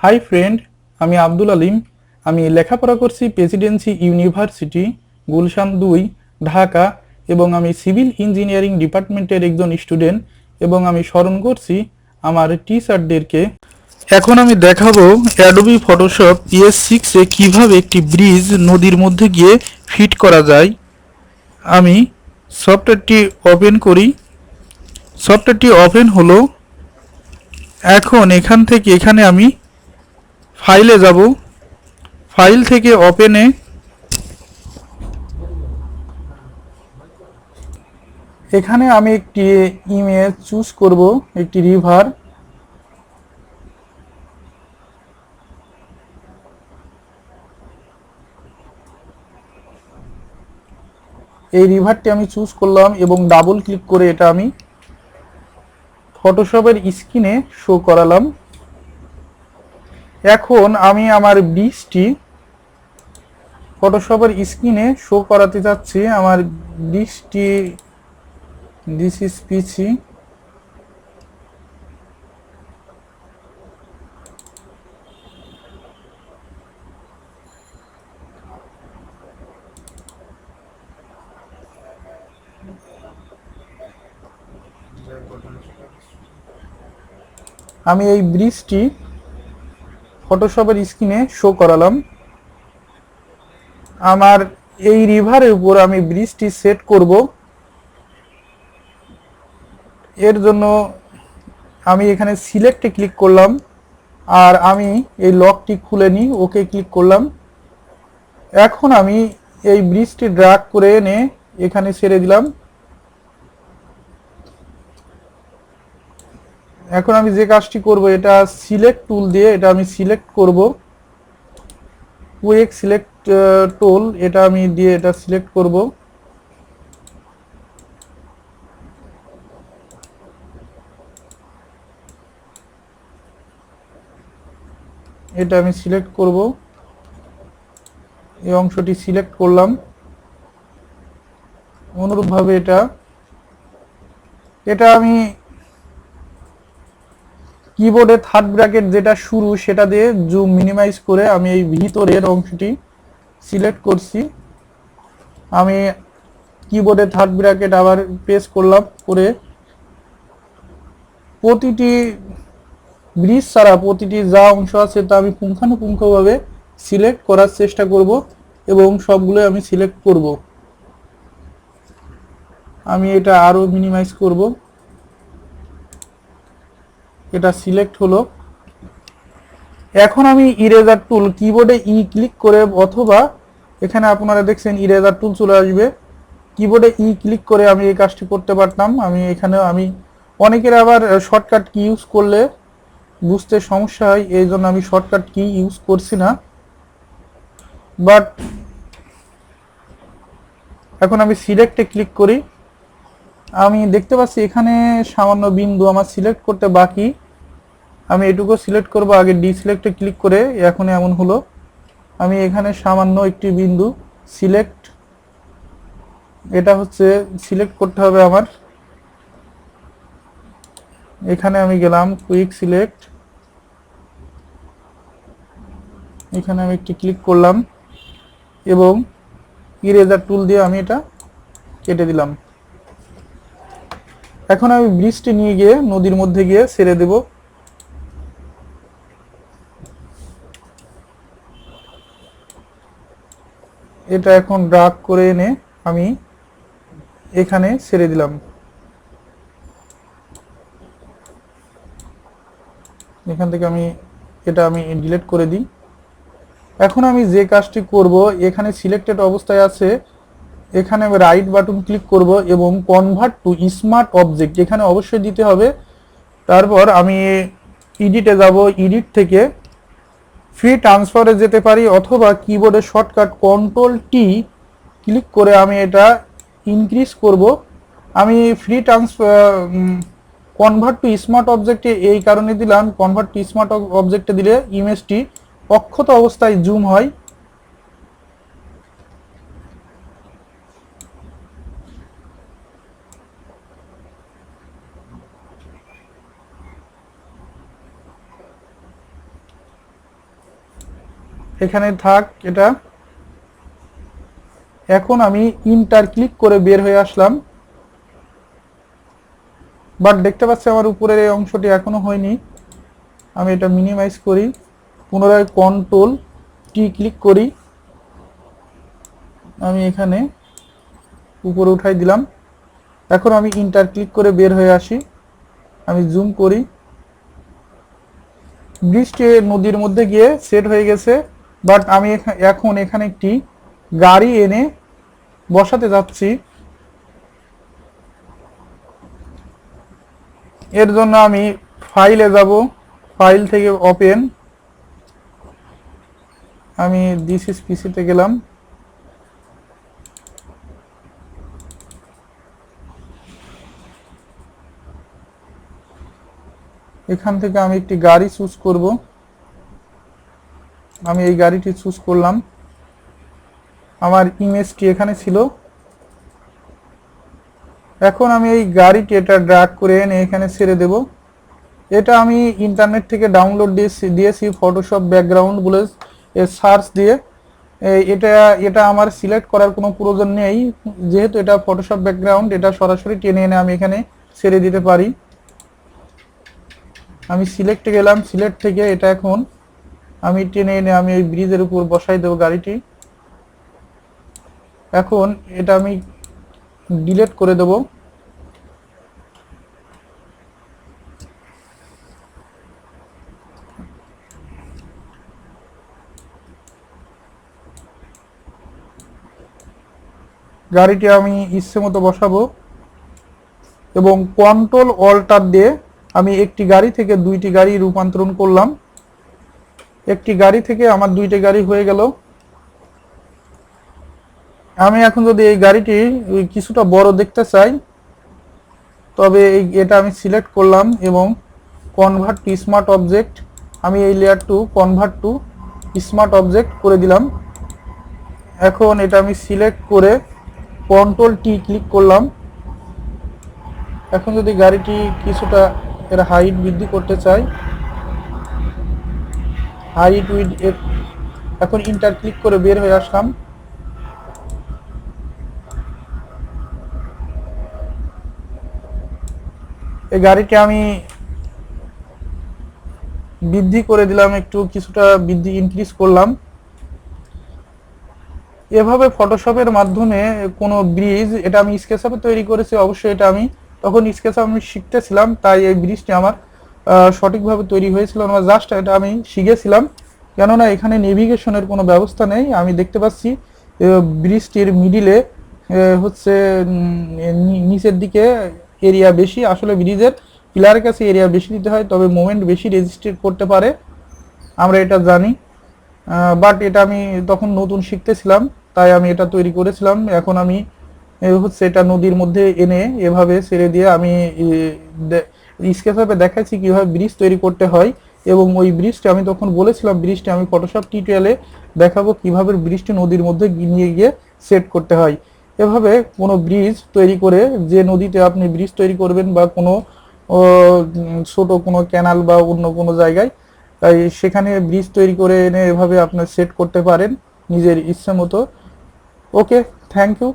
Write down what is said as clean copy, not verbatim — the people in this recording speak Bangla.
হাই ফ্রেন্ড, আমি আব্দুল আলিম। আমি লেখাপড়া করছি প্রেসিডেন্সি ইউনিভার্সিটি, গুলশান 2, ঢাকা। এবং আমি সিভিল ইঞ্জিনিয়ারিং ডিপার্টমেন্টের একজন স্টুডেন্ট। এবং আমি স্মরণ করছি আমার টিচারদেরকে। এখন আমি দেখাবো অ্যাডোবি ফটোশপ PS6-এ কিভাবে একটি ব্রিজ নদীর মধ্যে গিয়ে ফিট করা যায়। আমি সফটওয়্যারটি ওপেন করি। সফটওয়্যারটি ওপেন হলো। এখন এখান থেকে এখানে আমি ফাইলে যাব। ফাইল থেকে ওপেনে এখানে আমি একটি ইমেজ চুজ করব, একটি রিভার। এই রিভারটি আমি চুজ করলাম এবং ডাবল ক্লিক করে এটা আমি ফটোশপের স্ক্রিনে শো করালাম। এখন আমি আমার ব্রিজটি ফটোশপের স্ক্রিনে শো করাতে যাচ্ছি। আমার ব্রিজটি দিস ইজ পিসি। আমি এই ব্রিজটি ফটোশপের স্ক্রিনে শো করালাম। আমার এই রিভারের উপর আমি ব্রিজটি সেট করব। এর জন্য আমি এখানে সিলেক্টে ক্লিক করলাম, আর আমি এই লকটি খুলে নিই, ওকে ক্লিক করলাম। এখন আমি এই ব্রিজটি ড্র্যাগ করে এনে এখানে ছেড়ে দিলাম। এখন আমি যে কাজটি করব, এটা সিলেক্ট টুল দিয়ে এটা আমি সিলেক্ট করব। কুইক সিলেক্ট টুল এটা আমি দিয়ে এটা সিলেক্ট করব। এটা আমি সিলেক্ট করব। এই অংশটি সিলেক্ট করলাম। অনুরূপভাবে এটা এটা আমি কিবোর্ডে থার্ড ব্র্যাকেট যেটা শুরু সেটা দিয়ে জুম মিনিমাইজ করে আমি এই ভিতরের অংশটি সিলেক্ট করছি। আমি কিবোর্ডে থার্ড ব্র্যাকেট আবার প্রেস করলাম, করে প্রতিটি ব্রিজ ছাড়া প্রতিটি যা অংশ আছে তা আমি পুঙ্খানুপুঙ্খভাবে সিলেক্ট করার চেষ্টা করব এবং সবগুলো আমি সিলেক্ট করব। আমি এটা আরও মিনিমাইজ করব। এটা সিলেক্ট হলো। এখন আমি ইরেজার টুল কিবোর্ডে ক্লিক করে, অথবা এখানে আপনারা দেখছেন ইরেজার টুল চলে আসবে, কিবোর্ডে ক্লিক করে আমি এই কাজটি করতে পারতাম। আমি এখানে অনেকের আবার শর্টকাট কি ইউজ করলে বুঝতে সমস্যা হয়, এই জন্য আমি শর্টকাট কি ইউজ করছি না। বাট এখন আমি সিলেক্টে ক্লিক করি। আমি দেখতে পাচ্ছি এখানে সামান্য বিন্দু আমার সিলেক্ট করতে বাকি। আমি এটুকু সিলেক্ট করব আগে, ডিসিলেক্টে ক্লিক করে। এখন এমন হলো, আমি এখানে সামান্য একটি বিন্দু সিলেক্ট, এটা হচ্ছে সিলেক্ট করতে হবে আমার। এখানে আমি গেলাম কুইক সিলেক্ট, এখানে আমি একটি ক্লিক করলাম এবং ইরেজার টুল দিয়ে আমি এটা কেটে দিলাম। এখন আমি ব্রিজটি নিয়ে গিয়ে নদীর মধ্যে গিয়ে ছেড়ে দেব। এটা এখন ড্রাগ করে এনে আমি এখানে ছেড়ে দিলাম। এখান থেকে আমি ডিলিট করে দিই। এখন আমি যে কাজটি করব, এখানে সিলেক্টেড অবস্থায় আছে, এখানে আমি রাইট বাটন ক্লিক করব এবং কনভার্ট টু স্মার্ট অবজেক্ট এখানে অবশ্যই দিতে হবে। তারপর আমি এডিটে যাব, এডিট থেকে ফ্রি ট্রান্সফারে যেতে পারি, অথবা কিবোর্ডের শর্টকাট কন্ট্রোল-T ক্লিক করে আমি এটা ইনক্রিজ করব। আমি free transfer convert to smart অবজেক্টে এই কারণে দিলাম, কনভার্ট টু স্মার্ট অবজেক্টে দিলে ইমেজটি অক্ষত অবস্থায় জুম হয়। এখানে থাক এটা। এখন আমি ইন্টার ক্লিক করে বের হয়ে আসলাম, বাট দেখতে পাচ্ছি আমার উপরের এই অংশটি এখনো হয়নি। আমি এটা মিনিমাইজ করি, পুনরায় কন্ট্রোল টি ক্লিক করি, আমি এখানে উপরে উঠাই দিলাম। এখন আমি ইন্টার ক্লিক করে বের হয়ে আসি, আমি জুম করি। ব্রিজটি নদীর মধ্যে গিয়ে সেট হয়ে গেছে, বাট আমি এখন এখানে একটি গাড়ি এনে বসাতে যাচ্ছি। এর জন্য আমি ফাইলে যাব, ফাইল থেকে ওপেন, আমি দিস ইজ পিসিতে গেলাম। এখান থেকে আমি একটি গাড়ি চুজ করব, আমি এই গাড়িটি চুজ করলাম। আমার ইমেজটি এখানে ছিল। এখন আমি এই গাড়িটি এটা ড্র্যাগ করে এনে এখানে ছেড়ে দেব। এটা আমি ইন্টারনেট থেকে ডাউনলোড দিয়েছি ফটোশপ ব্যাকগ্রাউন্ড বলে সার্চ দিয়ে। এটা এটা আমার সিলেক্ট করার কোনো প্রয়োজন নেই, যেহেতু এটা ফটোশপ ব্যাকগ্রাউন্ড, এটা সরাসরি টেনে এনে আমি এখানে ছেড়ে দিতে পারি। আমি সিলেক্টে গেলাম, সিলেক্ট থেকে এটা এখন আমি টেনে এনে আমি এই ব্রিজের উপর বসাই দেবো গাড়িটি। এখন এটা আমি ডিলিট করে দেব। গাড়িটি আমি ইচ্ছে মতো বসাবো এবং কন্ট্রোল অল্টার দিয়ে আমি একটি গাড়ি থেকে দুইটি গাড়ি রূপান্তরণ করলাম। একটি গাড়ি থেকে আমার দুইটি গাড়ি হয়ে গেল। আমি এখন যদি এই গাড়িটি কিছুটা বড় দেখতে চাই, তবে এটা আমি সিলেক্ট করলাম এবং কনভার্ট টু স্মার্ট অবজেক্ট, আমি এই layer to convert to smart object করে দিলাম। এখন এটা আমি সিলেক্ট করে কন্ট্রোল টি ক্লিক করলাম। এখন যদি গাড়িটি কিছুটা এর হাইট বৃদ্ধি করতে চাই, হাইট উইড, এখন ইন্টার ক্লিক করে বের হয়ে আসলাম। এই গাড়িটি আমি বৃদ্ধি করে দিলাম, একটু কিছুটা বৃদ্ধি ইনক্রিজ করলাম। এভাবে ফটোশপের মাধ্যমে কোনো ব্রিজ, এটা আমি স্কেচআপে তৈরি করেছি, অবশ্যই এটা আমি তখন স্কেচআপ আমি শিখতেছিলাম, তাই এই ব্রিজটি আমার সঠিকভাবে তৈরি হয়েছিল না, জাস্ট এটা আমি শিখেছিলাম। কেননা এখানে নেভিগেশনের কোনো ব্যবস্থা নেই। আমি দেখতে পাচ্ছি ব্রিজটির মিডিলে হচ্ছে নিচের দিকে এরিয়া বেশি, আসলে ব্রিজের পিলারের কাছে এরিয়া বেশি দিতে হয়, তবে মোমেন্ট বেশি রেজিস্ট্রেট করতে পারে, আমরা এটা জানি। বাট এটা আমি তখন নতুন শিখতেছিলাম, তাই আমি এটা তৈরি করেছিলাম। এখন আমি হচ্ছে এটা নদীর মধ্যে এনে এভাবে ছেড়ে দিয়ে আমি স্কেচআপে দেখাচ্ছি কিভাবে ব্রিজ তৈরি করতে হয়, এবং ওই ব্রিজটি আমি তখন বলেছিলাম ব্রিজটি আমি ফটোশপ টিউটোরিয়ালে দেখাবো কিভাবে ব্রিজটি নদীর মধ্যে নিয়ে গিয়ে সেট করতে হয়। এভাবে কোনো ব্রিজ তৈরি করে, যে নদীতে আপনি ব্রিজ তৈরি করবেন বা কোনো ছোট কোনো ক্যানাল বা অন্য কোনো জায়গায়, তাই সেখানে ব্রিজ তৈরি করে এনে এভাবে আপনার সেট করতে পারেন নিজের ইচ্ছে মতো। ওকে, থ্যাংক ইউ।